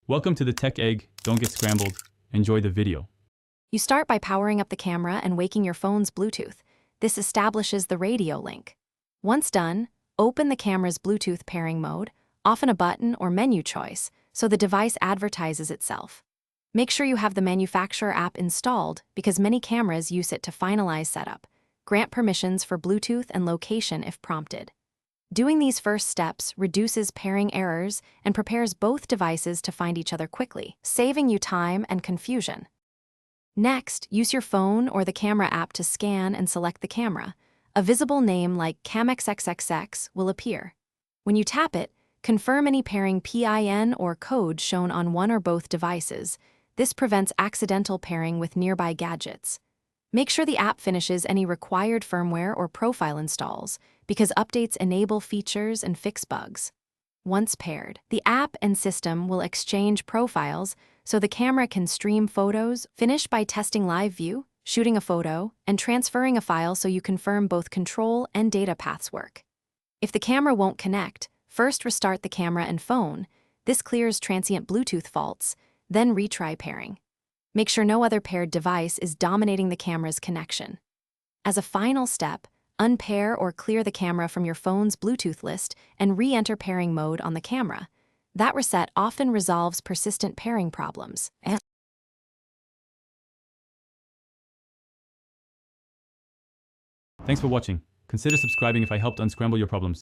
Welcome to the Tech Egg. Don't get scrambled. Enjoy the video. You start by powering up the camera and waking your phone's Bluetooth. This establishes the radio link. Once done, open the camera's Bluetooth pairing mode, often a button or menu choice, so the device advertises itself. Make sure you have the manufacturer app installed because many cameras use it to finalize setup. Grant permissions for Bluetooth and location if prompted. Doing these first steps reduces pairing errors and prepares both devices to find each other quickly, saving you time and confusion. Next, use your phone or the camera app to scan and select the camera. A visible name like CamXXXX will appear. When you tap it, confirm any pairing PIN or code shown on one or both devices. This prevents accidental pairing with nearby gadgets. Make sure the app finishes any required firmware or profile installs, because updates enable features and fix bugs. Once paired, the app and system will exchange profiles so the camera can stream photos. Finish by testing live view, shooting a photo, and transferring a file so you confirm both control and data paths work. If the camera won't connect, first restart the camera and phone. This clears transient Bluetooth faults, then retry pairing. Make sure no other paired device is dominating the camera's connection. As a final step, unpair or clear the camera from your phone's Bluetooth list and re-enter pairing mode on the camera. That reset often resolves persistent pairing problems. Thanks for watching. Consider subscribing if I helped unscramble your problems.